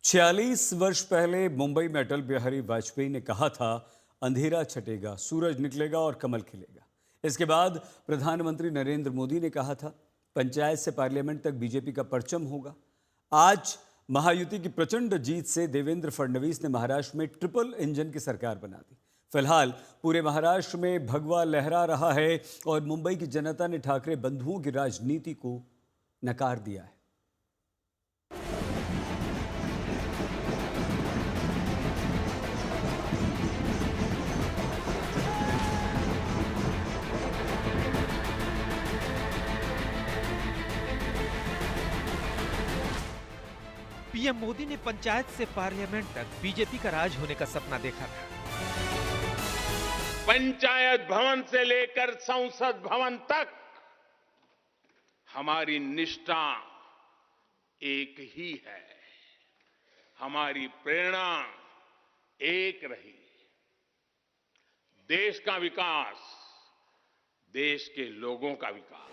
46 वर्ष पहले मुंबई में अटल बिहारी वाजपेयी ने कहा था, अंधेरा छटेगा, सूरज निकलेगा और कमल खिलेगा। इसके बाद प्रधानमंत्री नरेंद्र मोदी ने कहा था, पंचायत से पार्लियामेंट तक बीजेपी का परचम होगा। आज महायुति की प्रचंड जीत से देवेंद्र फडणवीस ने महाराष्ट्र में ट्रिपल इंजन की सरकार बना दी। फिलहाल पूरे महाराष्ट्र में भगवा लहरा रहा है और मुंबई की जनता ने ठाकरे बंधुओं की राजनीति को नकार दिया है। पीएम मोदी ने पंचायत से पार्लियामेंट तक बीजेपी का राज होने का सपना देखा था। पंचायत भवन से लेकर संसद भवन तक हमारी निष्ठा एक ही है, हमारी प्रेरणा एक रही। देश का विकास, देश के लोगों का विकास।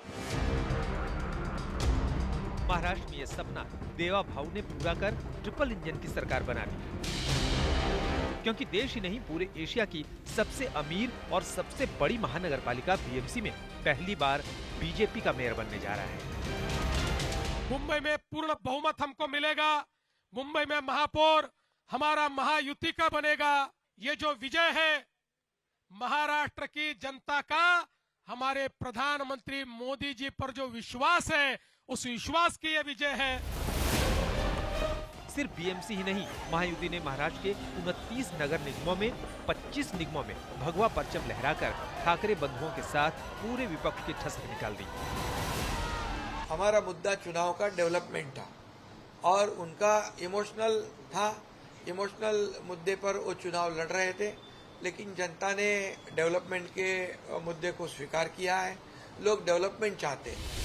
महाराष्ट्र में यह सपना देवा भाऊ ने पूरा कर ट्रिपल इंजन की सरकार बना दी, क्योंकि देश ही नहीं पूरे एशिया की सबसे अमीर और सबसे बड़ी महानगरपालिका बीएमसी में पहली बार बीजेपी का मेयर बनने जा रहा है। मुंबई में पूर्ण बहुमत हमको मिलेगा। मुंबई में महापौर हमारा महायुति का बनेगा। ये जो विजय है महाराष्ट्र की जनता का, हमारे प्रधानमंत्री मोदी जी पर जो विश्वास है, उस विश्वास की यह विजय है। सिर्फ बीएमसी ही नहीं, महायुति ने महाराष्ट्र के 29 नगर निगमों में 25 निगमों में भगवा परचम लहराकर ठाकरे बंधुओं के साथ पूरे विपक्ष की ठसक निकाल दी। हमारा मुद्दा चुनाव का डेवलपमेंट था और उनका इमोशनल था। इमोशनल मुद्दे पर वो चुनाव लड़ रहे थे, लेकिन जनता ने डेवलपमेंट के मुद्दे को स्वीकार किया है। लोग डेवलपमेंट चाहते हैं।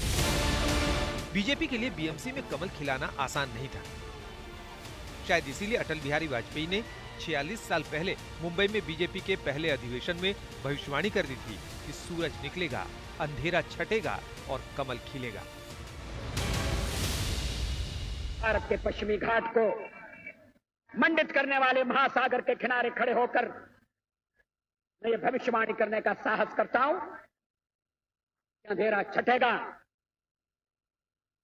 बीजेपी के लिए बीएमसी में कमल खिलाना आसान नहीं था। शायद इसीलिए अटल बिहारी वाजपेयी ने 46 साल पहले मुंबई में बीजेपी के पहले अधिवेशन में भविष्यवाणी कर दी थी कि सूरज निकलेगा, अंधेरा छटेगा और कमल खिलेगा। भारत के पश्चिमी घाट को मंडित करने वाले महासागर के किनारे खड़े होकर मैं ये भविष्यवाणी करने का साहस करता हूं, अंधेरा छटेगा,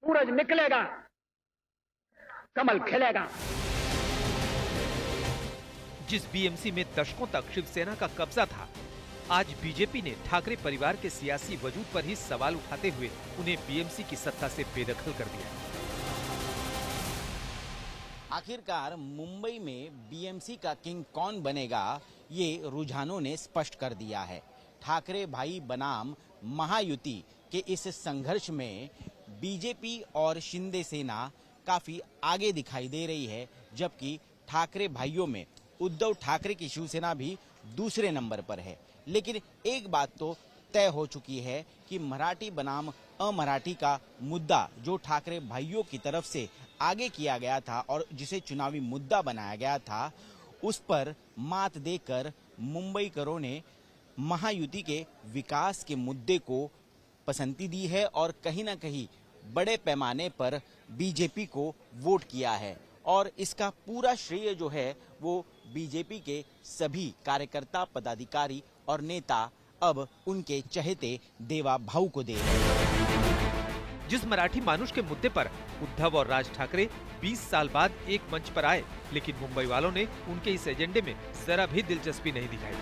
सूरज निकलेगा, कमल खिलेगा। जिस बीएमसी में दशकों तक शिवसेना का कब्जा था, आज बीजेपी ने ठाकरे परिवार के सियासी वजूद पर ही सवाल उठाते हुए उन्हें बीएमसी की सत्ता से बेदखल कर दिया। आखिरकार मुंबई में बीएमसी का किंग कौन बनेगा, ये रुझानों ने स्पष्ट कर दिया है। ठाकरे भाई बनाम महायुति के इस संघर्ष में बीजेपी और शिंदे सेना काफी आगे दिखाई दे रही है, जबकि ठाकरे भाइयों में उद्धव ठाकरे की शिवसेना भी दूसरे नंबर पर है। लेकिन एक बात तो तय हो चुकी है कि मराठी बनाम अमराठी का मुद्दा जो ठाकरे भाइयों की तरफ से आगे किया गया था और जिसे चुनावी मुद्दा बनाया गया था, उस पर मात देकर मुंबईकरों ने महायुति के विकास के मुद्दे को पसंदी दी है और कहीं ना कहीं बड़े पैमाने पर बीजेपी को वोट किया है। और इसका पूरा श्रेय जो है वो बीजेपी के सभी कार्यकर्ता, पदाधिकारी और नेता अब उनके चहेते देवा भाऊ को दे रहे हैं। जिस मराठी मानुष के मुद्दे पर उद्धव और राज ठाकरे 20 साल बाद एक मंच पर आए, लेकिन मुंबई वालों ने उनके इस एजेंडे में जरा भी दिलचस्पी नहीं दिखाई।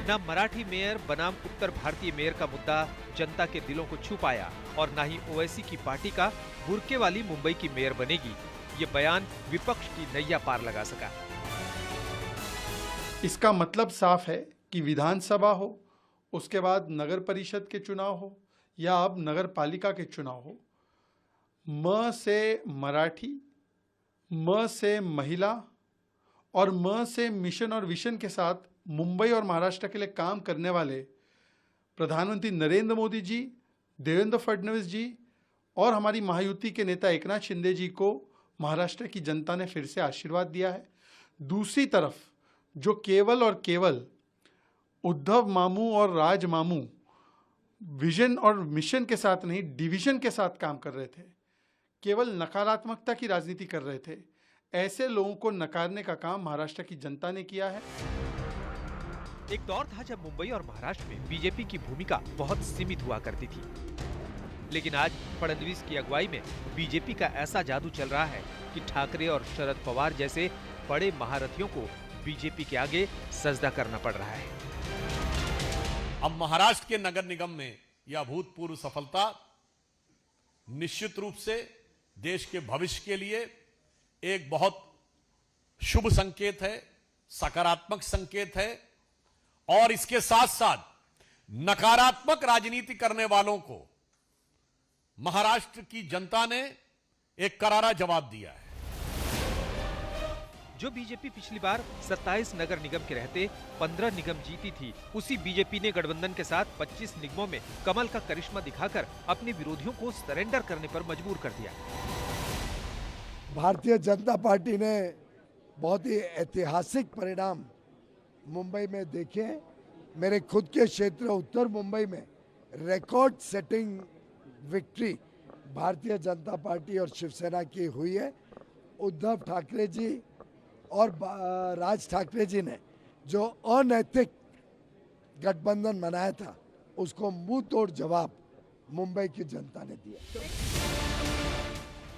न मराठी मेयर बनाम उत्तर भारतीय मेयर का मुद्दा जनता के दिलों को छू पाया और न ही ओवैसी की पार्टी का बुर्के वाली मुंबई की मेयर बनेगी ये बयान विपक्ष की नैया पार लगा सका। इसका मतलब साफ है कि विधानसभा हो, उसके बाद नगर परिषद के चुनाव हो या अब नगर पालिका के चुनाव हो, म से मराठी, म से महिला और म से मिशन और विशन के साथ मुंबई और महाराष्ट्र के लिए काम करने वाले प्रधानमंत्री नरेंद्र मोदी जी, देवेंद्र फडणवीस जी और हमारी महायुति के नेता एकनाथ शिंदे जी को महाराष्ट्र की जनता ने फिर से आशीर्वाद दिया है। दूसरी तरफ जो केवल और केवल उद्धव मामू और राज मामू विजन और मिशन के साथ नहीं, डिवीजन के साथ काम कर रहे थे, केवल नकारात्मकता की राजनीति कर रहे थे। ऐसे लोगों को नकारने का काम महाराष्ट्र की जनता ने किया है। एक दौर था जब मुंबई और महाराष्ट्र में बीजेपी की भूमिका बहुत सीमित हुआ करती थी, लेकिन आज फडणवीस की अगुवाई में बीजेपी का ऐसा जादू चल रहा है कि ठाकरे और शरद पवार जैसे बड़े महारथियों को बीजेपी के आगे सजदा करना पड़ रहा है। अब महाराष्ट्र के नगर निगम में यह अभूतपूर्व सफलता निश्चित रूप से देश के भविष्य के लिए एक बहुत शुभ संकेत है, सकारात्मक संकेत है, और इसके साथ साथ नकारात्मक राजनीति करने वालों को महाराष्ट्र की जनता ने एक करारा जवाब दिया है। जो बीजेपी पिछली बार 27 नगर निगम के रहते 15 निगम जीती थी, उसी बीजेपी ने गठबंधन के साथ 25 निगमों में कमल का करिश्मा दिखाकर अपने विरोधियों को सरेंडर करने पर मजबूर कर दिया। भारतीय जनता पार्टी ने बहुत ही ऐतिहासिक परिणाम मुंबई में देखे। मेरे खुद के क्षेत्र उत्तर मुंबई में record setting victory Bharatiya Janata party और शिवसेना की हुई है। उद्धव ठाकरे जी और राज ठाकरे जी ने जो अनैतिक गठबंधन बनाया था, उसको मुंह तोड़ जवाब मुंबई की जनता ने दिया।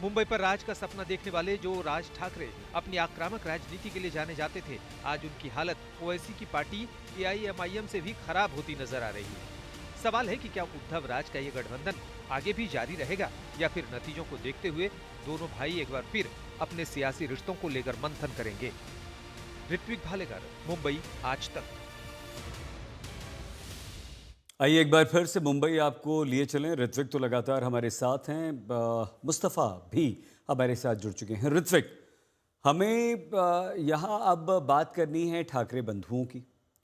मुंबई पर राज का सपना देखने वाले जो राज ठाकरे अपनी आक्रामक राजनीति के लिए जाने जाते थे, आज उनकी हालत ओवैसी की पार्टी AIMIM से भी खराब होती नजर आ रही है। सवाल है कि क्या उद्धव राज का ये गठबंधन आगे भी जारी रहेगा या फिर नतीजों को देखते हुए दोनों भाई एक बार फिर अपने सियासी रिश्तों को लेकर मंथन करेंगे। ऋत्विक भालेकर, मुंबई आज तक। आइए एक बार फिर से मुंबई आपको लिए चलें। ऋत्विक तो लगातार हमारे साथ हैं, मुस्तफ़ा भी हमारे साथ जुड़ चुके हैं। ऋत्विक, हमें यहाँ अब बात करनी है ठाकरे बंधुओं की,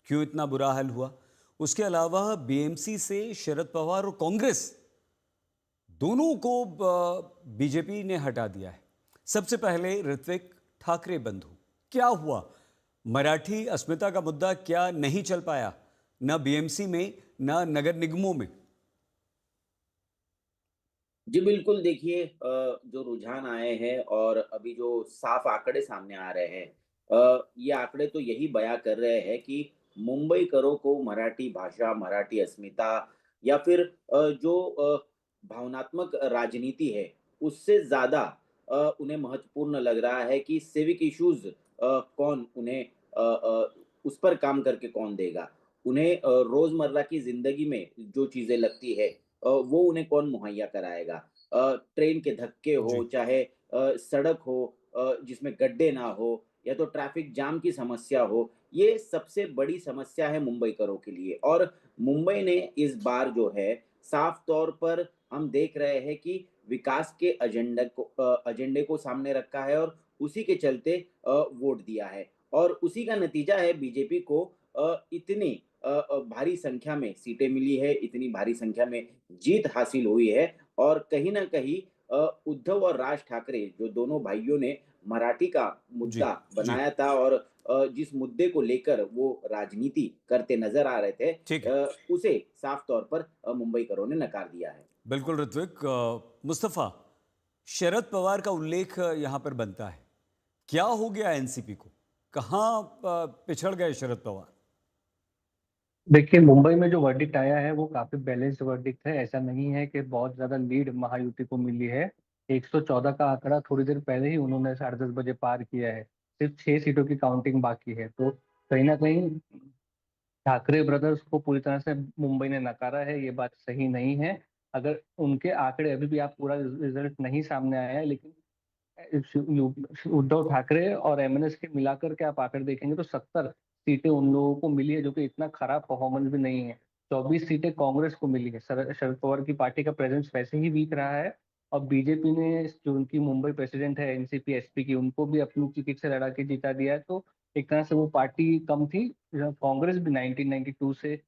क्यों इतना बुरा हाल हुआ। उसके अलावा BMC से शरद पवार और कांग्रेस दोनों को बीजेपी ने हटा दिया है। सबसे पहले ऋत्विक, ठाकरे बंधु क्या हुआ? मराठी अस्मिता का मुद्दा क्या नहीं चल पाया, न BMC में न नगर निगमों में? जी बिल्कुल, देखिए जो रुझान आए हैं और अभी जो साफ आंकड़े सामने आ रहे हैं, ये आंकड़े तो यही बयां कर रहे हैं कि मुंबईकरों को मराठी भाषा, मराठी अस्मिता या फिर जो भावनात्मक राजनीति है, उससे ज़्यादा उन्हें महत्वपूर्ण लग रहा है कि सिविक इश्यूज़ कौन उन्हें उस पर काम करके कौन देगा। उन्हें रोज़मर्रा की ज़िंदगी में जो चीज़ें लगती है, वो उन्हें कौन मुहैया कराएगा। ट्रेन के धक्के हो, चाहे सड़क हो जिसमें गड्ढे ना हो, या तो ट्रैफिक जाम की समस्या हो, ये सबसे बड़ी समस्या है मुंबईकरों के लिए। और मुंबई ने इस बार जो है साफ तौर पर हम देख रहे हैं कि विकास के एजेंडे को सामने रखा है और उसी के चलते वोट दिया है, और उसी का नतीजा है बीजेपी को इतनी भारी संख्या में सीटें मिली है, इतनी भारी संख्या में जीत हासिल हुई है। और कहीं ना कहीं उद्धव और राज ठाकरे, जो दोनों भाइयों ने मराठी का मुद्दा बनाया था और जिस मुद्दे को लेकर वो राजनीति करते नजर आ रहे थे, उसे साफ तौर पर मुंबईकरों ने नकार दिया है। बिल्कुल ऋत्विक। मुस्तफ़ा, शरद पवार का उल्लेख यहाँ पर बनता है, क्या हो गया एनसीपी को? कहाँ पिछड़ गए शरद पवार? देखिए, मुंबई में जो वर्डिक्ट आया है वो काफी बैलेंस्ड वर्डिक्ट है। ऐसा नहीं है कि बहुत ज्यादा लीड महायुति को मिली है। 114 का आंकड़ा थोड़ी देर पहले ही उन्होंने 10:30 बजे पार किया है। सिर्फ 6 सीटों की काउंटिंग बाकी है। तो कहीं ना कहीं ठाकरे ब्रदर्स को पूरी तरह से मुंबई ने नकारा है, ये बात सही नहीं है। अगर उनके आंकड़े अभी भी आप पूरा रिजल्ट नहीं सामने आया है, लेकिन उद्धव ठाकरे और MNS के मिलाकर के आप आंकड़े देखेंगे तो 70 सीटें उन लोगों को मिली है, जो कि इतना खराब परफॉर्मेंस भी नहीं है। 24 सीटें कांग्रेस को मिली है। शरद पवार की पार्टी का प्रेजेंस वैसे ही वीक रहा है, और बीजेपी ने जो उनकी मुंबई प्रेसिडेंट है NCP SP की, उनको भी अपनी टिकट से लड़ा के जीता दिया है। तो एक तरह से वो पार्टी कम थी। कांग्रेस भी 1992 से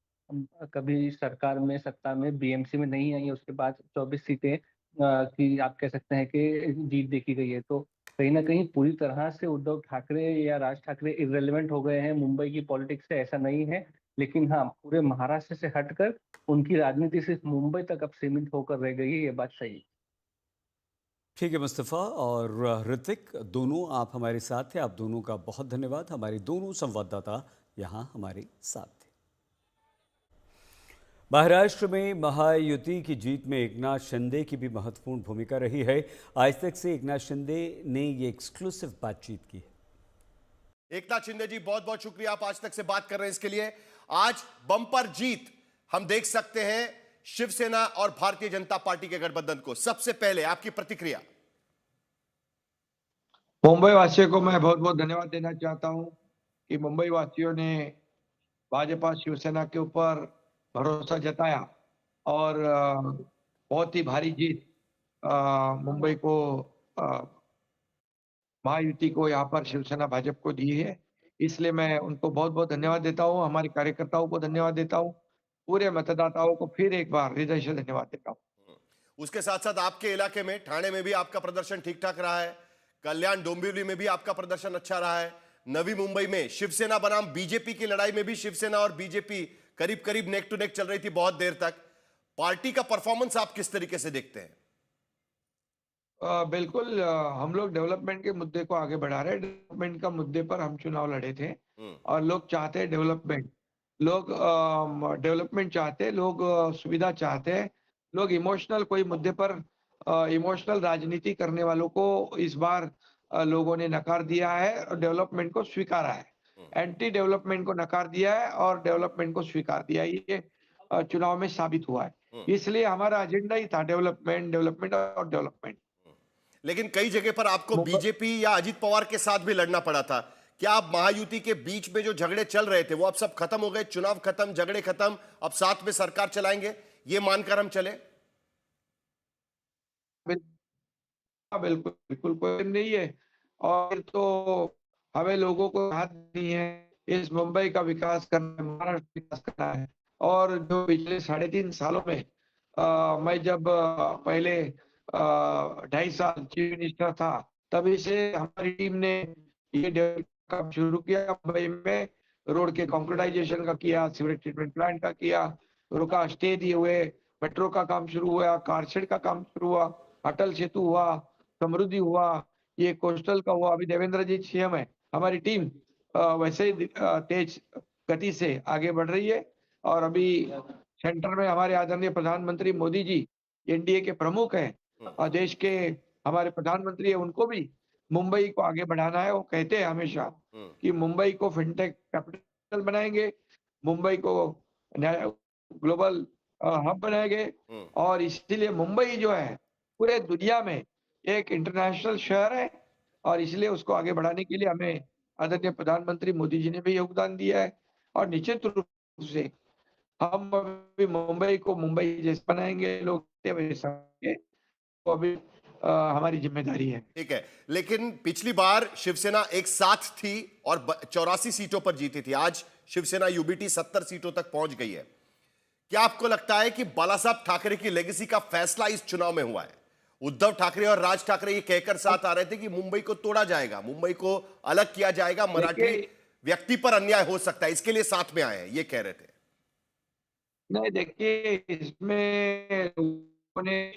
कभी सरकार में, सत्ता में, BMC में नहीं आई है। उसके बाद 24 सीटें की आप कह सकते हैं कि जीत देखी गई है। तो कहीं ना कहीं पूरी तरह से उद्धव ठाकरे या राज ठाकरे इररिलेवेंट हो गए हैं मुंबई की पॉलिटिक्स से, ऐसा नहीं है। लेकिन हाँ, पूरे महाराष्ट्र से हटकर उनकी राजनीति सिर्फ मुंबई तक अब सीमित होकर रह गई है, ये बात सही है। ठीक है मुस्तफ़ा और ऋतिक, दोनों आप हमारे साथ थे। आप दोनों का बहुत धन्यवाद। हमारे दोनों संवाददाता यहाँ हमारे साथ थे। महाराष्ट्र में महायुति की जीत में एकनाथ शिंदे की भी महत्वपूर्ण भूमिका रही है। आज तक से एकनाथ शिंदे ने ये एक्सक्लूसिव बातचीत की है। एकनाथ शिंदे जी, बहुत बहुत शुक्रिया, आप आज तक से बात कर रहे हैं इसके लिए। आज बम्पर जीत हम देख सकते हैं शिवसेना और भारतीय जनता पार्टी के गठबंधन को। सबसे पहले आपकी प्रतिक्रिया। मुंबई वासियों को मैं बहुत बहुत धन्यवाद देना चाहता हूं कि मुंबई वासियों ने भाजपा शिवसेना के ऊपर भरोसा जताया और बहुत ही भारी जीत मुंबई को महायुति को यहाँ पर शिवसेना भाजपा को दी है। इसलिए मैं उनको बहुत बहुत धन्यवाद देता हूँ, हमारे कार्यकर्ताओं को धन्यवाद देता हूँ, पूरे मतदाताओं को फिर एक बार हृदय से धन्यवाद देता हूँ। उसके साथ साथ आपके इलाके में ठाणे में भी आपका प्रदर्शन ठीक ठाक रहा है, कल्याण डोंबिवली में भी आपका प्रदर्शन अच्छा रहा है, नवी मुंबई में शिवसेना बनाम बीजेपी की लड़ाई में भी शिवसेना और बीजेपी करीब करीब नेक टू नेक चल रही थी बहुत देर तक। पार्टी का परफॉर्मेंस आप किस तरीके से देखते हैं? बिल्कुल, हम लोग डेवलपमेंट के मुद्दे को आगे बढ़ा रहे हैं। डेवलपमेंट का मुद्दे पर हम चुनाव लड़े थे और लोग चाहते हैं डेवलपमेंट, लोग डेवलपमेंट चाहते हैं, लोग सुविधा चाहते हैं, लोग इमोशनल कोई मुद्दे पर इमोशनल राजनीति करने वालों को इस बार लोगों ने नकार दिया है और डेवलपमेंट को स्वीकारा है। एंटी डेवलपमेंट को नकार दिया है और डेवलपमेंट को स्वीकार दिया है। ये चुनाव में साबित हुआ है। इसलिए हमारा एजेंडा ही था डेवलपमेंट, डेवलपमेंट और डेवलपमेंट। लेकिन कई जगह पर आपको बीजेपी या अजित पवार के साथ भी लड़ना पड़ा था। क्या आप महायुति के बीच में जो झगड़े चल रहे थे वो अब सब खत्म हो गए? चुनाव खत्म, झगड़े खत्म, अब साथ में सरकार चलाएंगे, ये मानकर हम चले? बिल्कुल बिल्कुल, कोई नहीं है। और तो हमें लोगों को हाथ नहीं है, इस मुंबई का विकास करना है, महाराष्ट्र विकास करना है। और जो पिछले 3.5 सालों में मैं जब पहले 2.5 साल चीफ मिनिस्टर था, तभी से हमारी टीम ने ये डेवलपमेंट काम शुरू किया। मुंबई में रोड के कंक्रीटाइजेशन का किया, सीवरेज ट्रीटमेंट प्लांट का किया, रोका स्टे दिए हुए, मेट्रो का काम शुरू हुआ, कारशेड का काम शुरू हुआ, अटल सेतु हुआ, समृद्धि हुआ, ये कोस्टल का हुआ। अभी देवेंद्र जी सीएम है, हमारी टीम वैसे ही तेज गति से आगे बढ़ रही है। और अभी सेंटर में हमारे आदरणीय प्रधानमंत्री मोदी जी एनडीए के प्रमुख हैं और देश के हमारे प्रधानमंत्री है, उनको भी मुंबई को आगे बढ़ाना है। वो कहते हैं हमेशा कि मुंबई को फिनटेक कैपिटल बनाएंगे, मुंबई को ग्लोबल हब बनाएंगे। और इसीलिए मुंबई जो है पूरे दुनिया में एक इंटरनेशनल शहर है और इसलिए उसको आगे बढ़ाने के लिए हमें आदरणीय प्रधानमंत्री मोदी जी ने भी योगदान दिया है। और निश्चित रूप से हम अभी मुंबई को मुंबई जैसे बनाएंगे, लोग तो अभी हमारी जिम्मेदारी है। ठीक है, लेकिन पिछली बार शिवसेना एक साथ थी और 84 सीटों पर जीती थी। आज शिवसेना यूबीटी 70 सीटों तक पहुंच गई है। क्या आपको लगता है कि बालासाहब ठाकरे की लेगेसी का फैसला इस चुनाव में हुआ है? उद्धव ठाकरे और राज ठाकरे ये कहकर साथ आ रहे थे कि मुंबई को तोड़ा जाएगा, मुंबई को अलग किया जाएगा, मराठी व्यक्ति पर अन्याय हो सकता है, इसके लिए साथ में आए हैं, ये कह रहे थे। नहीं, देखिए, इसमें लोगों ने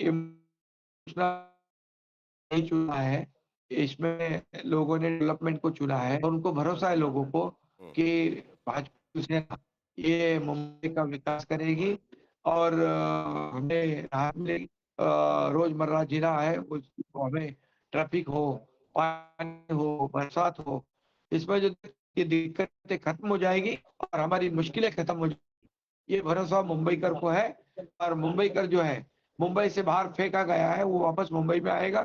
नहीं चुना है, इसमें लोगों ने डेवलपमेंट को चुना है। उनको भरोसा है लोगों को कि भाजपा ये मुंबई का विकास करेगी और हमें राहत मिलेगी। रोजमर्रा जीना है, उसको हमें ट्रैफिक हो, पानी हो, बरसात हो, इसमें जो दिक्कतें खत्म हो जाएगी और हमारी मुश्किलें खत्म हो जाएगी, ये भरोसा मुंबईकर को है। और मुंबईकर जो है, मुंबई से बाहर फेंका गया है, वो वापस मुंबई में आएगा,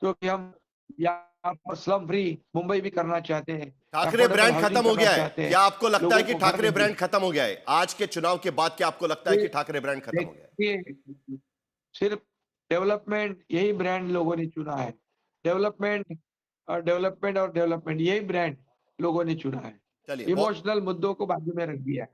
क्योंकि हम यहाँ पर स्लम फ्री मुंबई भी करना चाहते हैं। ठाकरे ब्रांड खत्म हो गया है? क्या आपको लगता है कि ठाकरे ब्रांड खत्म हो गया है? आज के चुनाव के बाद क्या आपको लगता है कि ठाकरे ब्रांड खत्म हो गया है? सिर्फ डेवलपमेंट, यही ब्रांड लोगों ने चुना है। डेवलपमेंट और डेवलपमेंट और डेवलपमेंट, यही ब्रांड लोगों ने चुना है। इमोशनल मुद्दों को बाजू में रख दिया है।